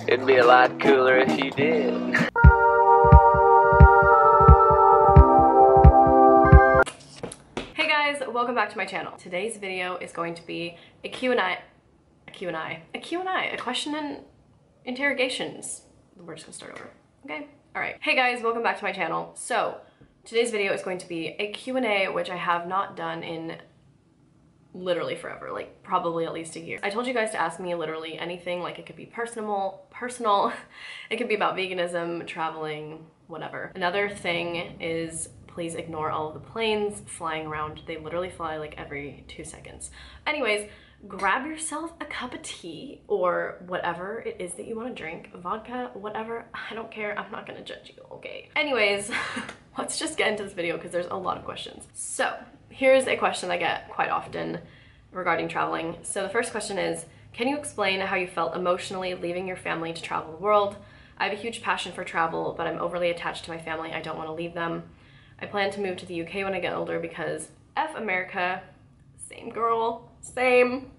It'd be a lot cooler if you did. Hey guys, welcome back to my channel. Today's video is going to be a Q&A, a question and interrogations. We're just gonna start over, okay? All right. Hey guys, welcome back to my channel. So today's video is going to be a Q&A, which I have not done in literally forever, like probably at least a year. I told you guys to ask me literally anything, like it could be personal, it could be about veganism, traveling, whatever. Another thing is please ignore all of the planes flying around. They literally fly like every 2 seconds. Anyways, grab yourself a cup of tea or whatever it is that you want to drink, vodka, whatever, I don't care, I'm not gonna judge you, okay? Anyways, let's just get into this video because there's a lot of questions. So here's a question I get quite often regarding traveling. So the first question is, can you explain how you felt emotionally leaving your family to travel the world? I have a huge passion for travel, but I'm overly attached to my family. I don't want to leave them. I plan to move to the UK when I get older because F America, same girl, same,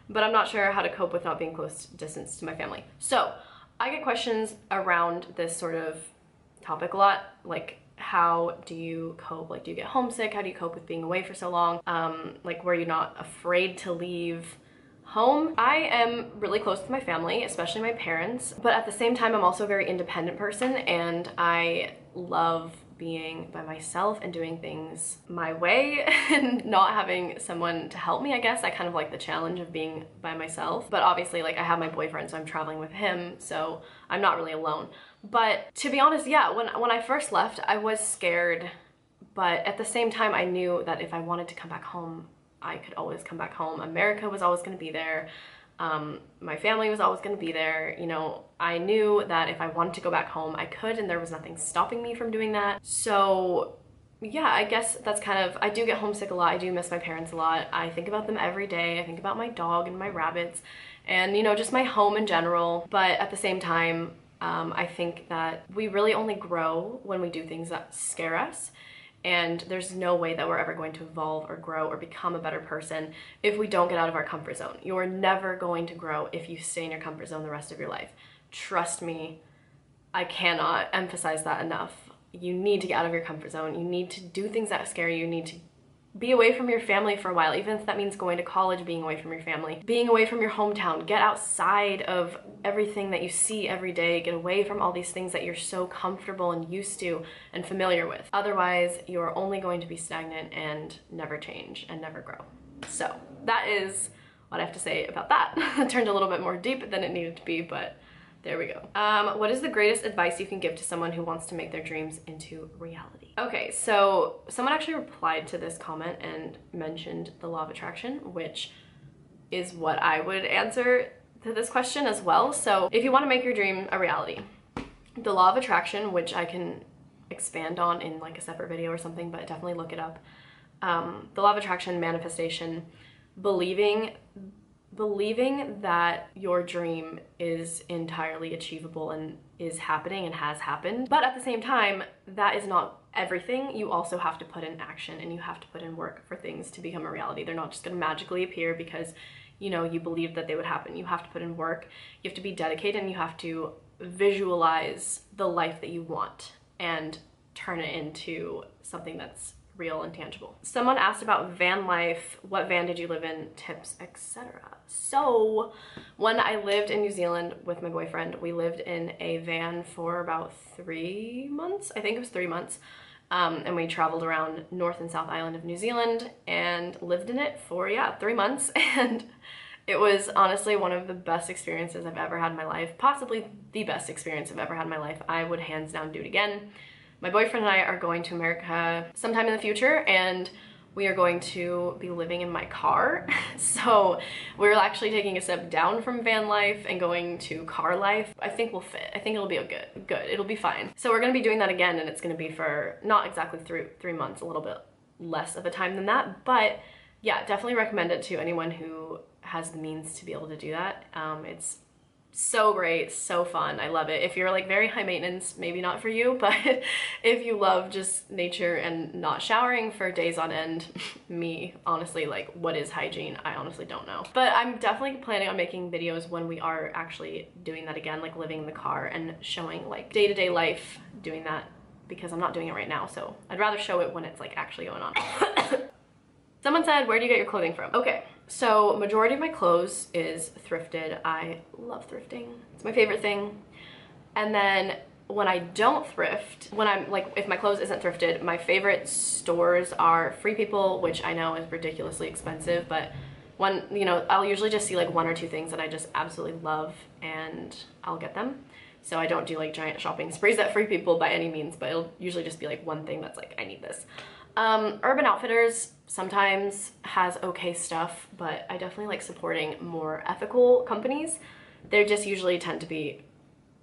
but I'm not sure how to cope with not being close distance to my family. So I get questions around this sort of topic a lot, like how do you cope? Like, do you get homesick? How do you cope with being away for so long? Like, were you not afraid to leave home? I am really close with my family, especially my parents, but at the same time, I'm also a very independent person and I love being by myself and doing things my way and not having someone to help me. I guess I kind of like the challenge of being by myself, but obviously like I have my boyfriend, so I'm traveling with him, so I'm not really alone. But to be honest, yeah, when I first left, I was scared, but at the same time, I knew that if I wanted to come back home, I could always come back home. America was always going to be there. My family was always going to be there. You know, I knew that if I wanted to go back home, I could, and there was nothing stopping me from doing that. So yeah, I guess that's kind of, I do get homesick a lot. I do miss my parents a lot. I think about them every day. I think about my dog and my rabbits and, you know, just my home in general. But at the same time, I think that we really only grow when we do things that scare us. And there's no way that we're ever going to evolve or grow or become a better person if we don't get out of our comfort zone. You're never going to grow if you stay in your comfort zone the rest of your life. Trust me, I cannot emphasize that enough. You need to get out of your comfort zone. You need to do things that scare you. You need to be away from your family for a while, even if that means going to college, being away from your family, being away from your hometown. Get outside of everything that you see every day. Get away from all these things that you're so comfortable and used to and familiar with. Otherwise, you're only going to be stagnant and never change and never grow. So that is what I have to say about that. It turned a little bit more deep than it needed to be, but there we go. What is the greatest advice you can give to someone who wants to make their dreams into reality? Okay, so someone actually replied to this comment and mentioned the law of attraction, which is what I would answer to this question as well. So if you want to make your dream a reality, the law of attraction, which I can expand on in like a separate video or something, but definitely look it up. The law of attraction, manifestation, believing that your dream is entirely achievable and is happening and has happened. But at the same time, that is not everything. You also have to put in action and you have to put in work for things to become a reality. They're not just gonna magically appear because, you know, you believe that they would happen. You have to put in work, you have to be dedicated, and you have to visualize the life that you want and turn it into something that's real and tangible. Someone asked about van life, what van did you live in, tips, etc. So when I lived in New Zealand with my boyfriend, we lived in a van for about 3 months. I think it was 3 months. And we traveled around North and South Island of New Zealand and lived in it for, yeah, 3 months. And it was honestly one of the best experiences I've ever had in my life, possibly the best experience I've ever had in my life. I would hands down do it again. My boyfriend and I are going to America sometime in the future, and we are going to be living in my car. So we're actually taking a step down from van life and going to car life. I think we'll fit. I think it'll be good. It'll be fine. So we're gonna be doing that again, and it's gonna be for not exactly three months, a little bit less of a time than that. But yeah, definitely recommend it to anyone who has the means to be able to do that. It's So great, so fun. I love it. If you're like very high maintenance, maybe not for you, but if you love just nature and not showering for days on end, me, honestly, like what is hygiene? I honestly don't know. But I'm definitely planning on making videos when we are actually doing that again, like living in the car and showing like day-to-day life doing that, because I'm not doing it right now. So I'd rather show it when it's like actually going on. Someone said, where do you get your clothing from? Okay, so majority of my clothes is thrifted. I love thrifting. It's my favorite thing. And then when I don't thrift, when I'm like, if my clothes isn't thrifted, my favorite stores are Free People, which I know is ridiculously expensive, but I'll usually just see like one or two things that I just absolutely love and I'll get them. So I don't do like giant shopping sprees at Free People by any means, but it'll usually just be like one thing that's like, I need this. Urban Outfitters sometimes has okay stuff, but I definitely like supporting more ethical companies. They just usually tend to be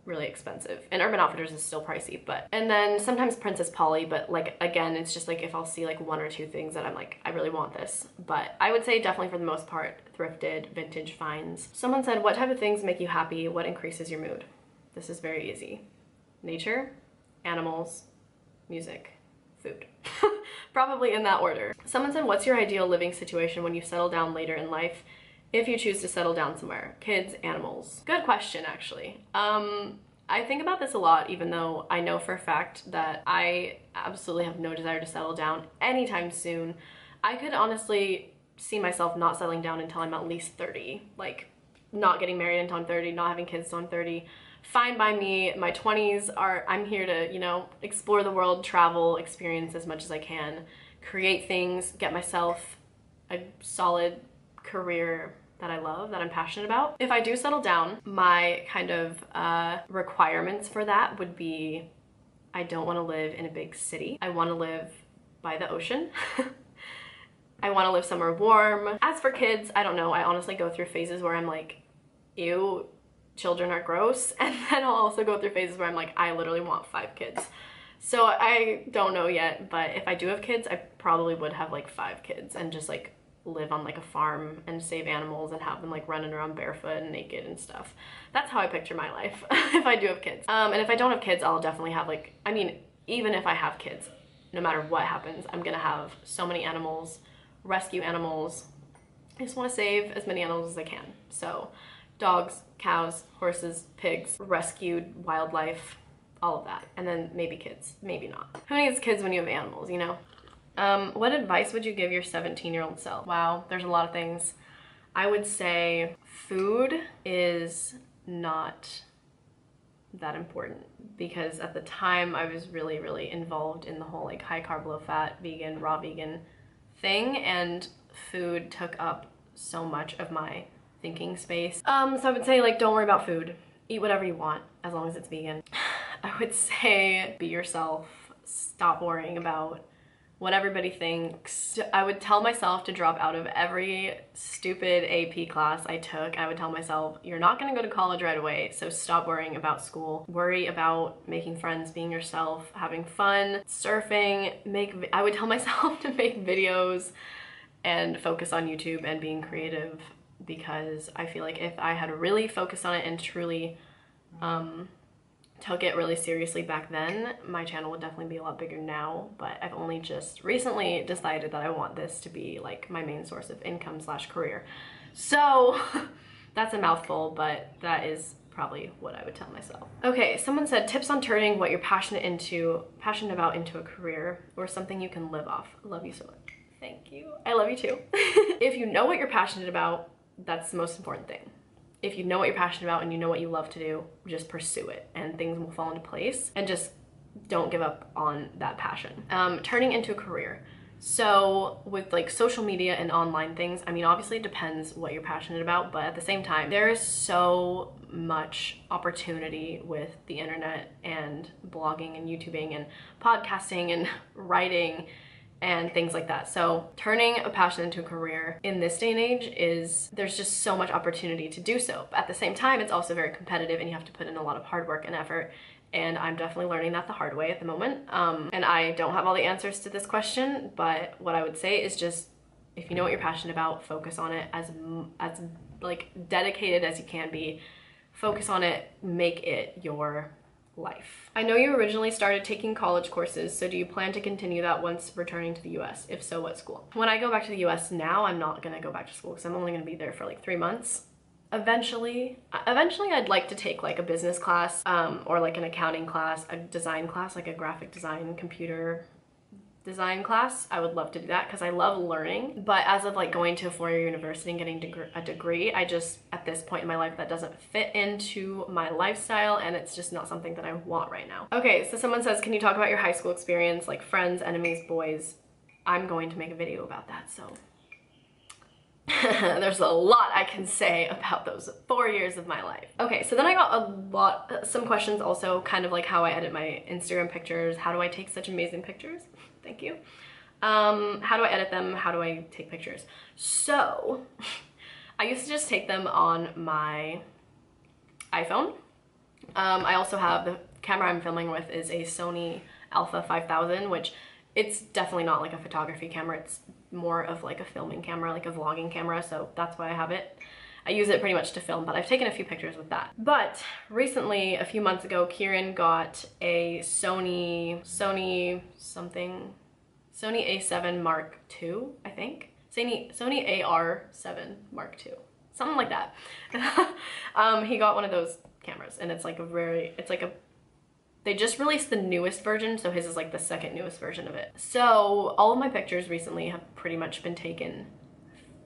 really expensive, and Urban Outfitters is still pricey, and then sometimes Princess Polly, but like again, it's just like if I'll see like one or two things that I'm like, I really want this. But I would say definitely for the most part, thrifted, vintage finds. Someone said, what type of things make you happy? What increases your mood? This is very easy. Nature, animals, music, food. Probably in that order. Someone said, what's your ideal living situation when you settle down later in life, if you choose to settle down somewhere? Kids, animals. Good question, actually. I think about this a lot, even though I know for a fact that I absolutely have no desire to settle down anytime soon. I could honestly see myself not settling down until I'm at least 30. Like, not getting married until I'm 30, not having kids until I'm 30. Fine by me. My 20s are, I'm here to, you know, explore the world, travel, experience as much as I can, create things, get myself a solid career that I love, that I'm passionate about. If I do settle down, my kind of requirements for that would be, I don't want to live in a big city. I want to live by the ocean. I want to live somewhere warm. As for kids, I don't know. I honestly go through phases where I'm like, ew, children are gross, and then I'll also go through phases where I'm like, I literally want 5 kids. So I don't know yet, but if I do have kids, I probably would have like 5 kids and just like live on like a farm and save animals and have them like running around barefoot and naked and stuff. That's how I picture my life if I do have kids. And if I don't have kids, I'll definitely have like, I mean, even if I have kids, no matter what happens, I'm gonna have so many animals, rescue animals. I just want to save as many animals as I can. So dogs, cows, horses, pigs, rescued wildlife, all of that. And then maybe kids, maybe not. Who needs kids when you have animals, you know? What advice would you give your 17-year-old self? Wow, there's a lot of things. I would say food is not that important, because at the time I was really, really involved in the whole like high carb, low fat, vegan, raw vegan thing, and food took up so much of my thinking space. So I would say like, don't worry about food. Eat whatever you want as long as it's vegan. I would say be yourself. Stop worrying about what everybody thinks. I would tell myself to drop out of every stupid AP class I took. I would tell myself, you're not gonna go to college right away, so stop worrying about school. Worry about making friends, being yourself, having fun, surfing, I would tell myself to make videos and focus on YouTube and being creative, because I feel like if I had really focused on it and truly took it really seriously back then, my channel would definitely be a lot bigger now. But I've only just recently decided that I want this to be like my main source of income / career. So that's a mouthful, but that is probably what I would tell myself. Okay, someone said tips on turning what you're passionate about into a career or something you can live off. Love you so much. Thank you. I love you too. If you know what you're passionate about, that's the most important thing. If you know what you're passionate about and you know what you love to do, just pursue it and things will fall into place, and just don't give up on that passion. Turning into a career. So with like social media and online things, I mean, obviously it depends what you're passionate about, but at the same time, there is so much opportunity with the internet and blogging and YouTubing and podcasting and writing and things like that. So turning a passion into a career in this day and age there's just so much opportunity to do so. But at the same time, it's also very competitive and you have to put in a lot of hard work and effort. And I'm definitely learning that the hard way at the moment. And I don't have all the answers to this question, but what I would say is just, if you know what you're passionate about, focus on it as like dedicated as you can be. focus on it, make it your life. I know you originally started taking college courses, so do you plan to continue that once returning to the US? If so, what school? When I go back to the US now, I'm not gonna go back to school because I'm only gonna be there for like 3 months. Eventually I'd like to take like a business class or like an accounting class, a design class, like a graphic design, computer design class. I would love to do that because I love learning, but as of like going to a four-year university and getting a degree, I just, at this point in my life, that doesn't fit into my lifestyle, and it's just not something that I want right now. Okay, so someone says, can you talk about your high school experience, like friends, enemies, boys? I'm going to make a video about that, so there's a lot I can say about those 4 years of my life. Okay, so then I got some questions also, kind of like how I edit my Instagram pictures. How do I take such amazing pictures? Thank you. How do I edit them? How do I take pictures? So I used to just take them on my iPhone. I also have, the camera I'm filming with is a Sony Alpha 5000, which it's definitely not like a photography camera. It's more of like a filming camera, like a vlogging camera, so that's why I have it. I use it pretty much to film, but I've taken a few pictures with that. But recently, a few months ago, Kieran got a Sony A7 Mark II, I think. Sony AR7 Mark II, something like that. He got one of those cameras, and it's like they just released the newest version, so his is like the second newest version of it. So all of my pictures recently have pretty much been taken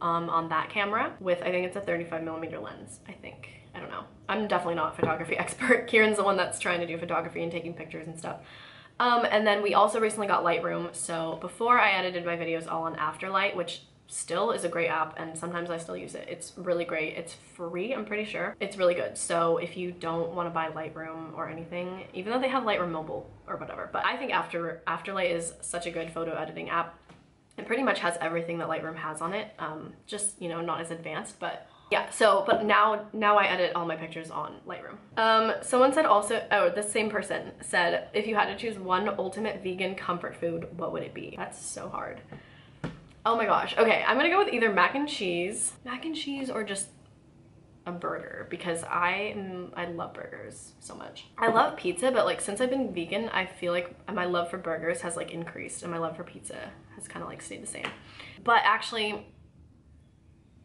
on that camera with, I think it's a 35mm lens, I think. I don't know. I'm definitely not a photography expert. Kieran's the one that's trying to do photography and taking pictures and stuff. And then we also recently got Lightroom. So before I edited my videos all on Afterlight, which still is a great app, and sometimes I still use it. It's really great. It's free, I'm pretty sure. It's really good. So if you don't want to buy Lightroom or anything, even though they have Lightroom mobile or whatever, but I think Afterlight is such a good photo editing app. It pretty much has everything that Lightroom has on it. Just, you know, not as advanced, but yeah. So, but now I edit all my pictures on Lightroom. Someone said also, oh, the same person said, if you had to choose one ultimate vegan comfort food, what would it be? That's so hard. Oh my gosh. Okay, I'm gonna go with either mac and cheese or just a burger, because I love burgers so much. I love pizza, but like since I've been vegan, I feel like my love for burgers has like increased, and my love for pizza has kind of like stayed the same. But actually,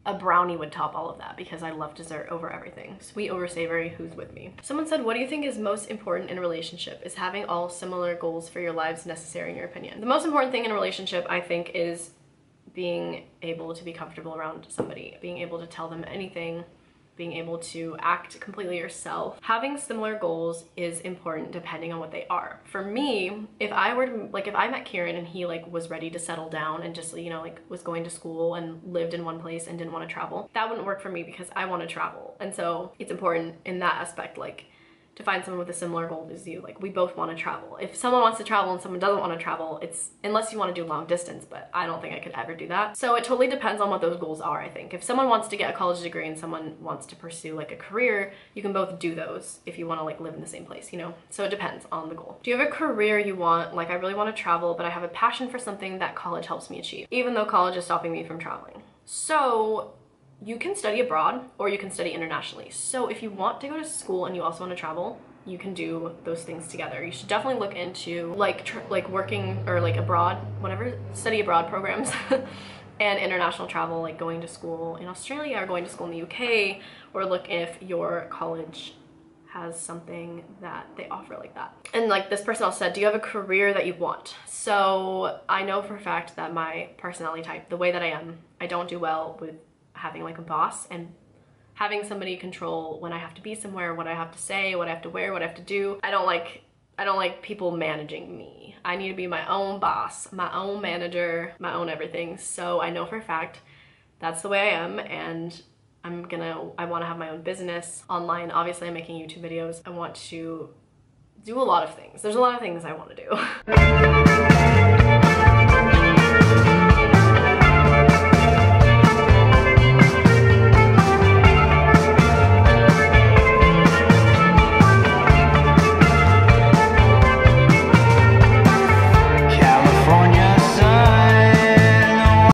a brownie would top all of that because I love dessert over everything. Sweet over savory, who's with me? Someone said, what do you think is most important in a relationship? Is having all similar goals for your lives necessary in your opinion? The most important thing in a relationship, I think, is being able to be comfortable around somebody, being able to tell them anything, being able to act completely yourself. Having similar goals is important depending on what they are. For me, if I met Kieran and he like was ready to settle down and just, you know, like was going to school and lived in one place and didn't want to travel, that wouldn't work for me because I want to travel. And so it's important in that aspect, like, to find someone with a similar goal as you. Like, we both want to travel. If someone wants to travel and someone doesn't want to travel, it's, unless you want to do long distance, but I don't think I could ever do that. So it totally depends on what those goals are, I think. If someone wants to get a college degree and someone wants to pursue like a career, you can both do those if you want to like live in the same place, you know? So it depends on the goal. Do you have a career you want? Like, I really want to travel, but I have a passion for something that college helps me achieve, even though college is stopping me from traveling. So you can study abroad or you can study internationally. So if you want to go to school and you also want to travel, you can do those things together. You should definitely look into like working or like abroad, whatever, study abroad programs and international travel, like going to school in Australia or going to school in the UK, or look if your college has something that they offer like that. And like this person also said, do you have a career that you want? So I know for a fact that my personality type, the way that I am, I don't do well with having like a boss and having somebody control when I have to be somewhere, what I have to say, what I have to wear, what I have to do. I don't like people managing me. I need to be my own boss, my own manager, my own everything. So I know for a fact that's the way I am, and I want to have my own business online. Obviously, I'm making YouTube videos. I want to do a lot of things. There's a lot of things I want to do.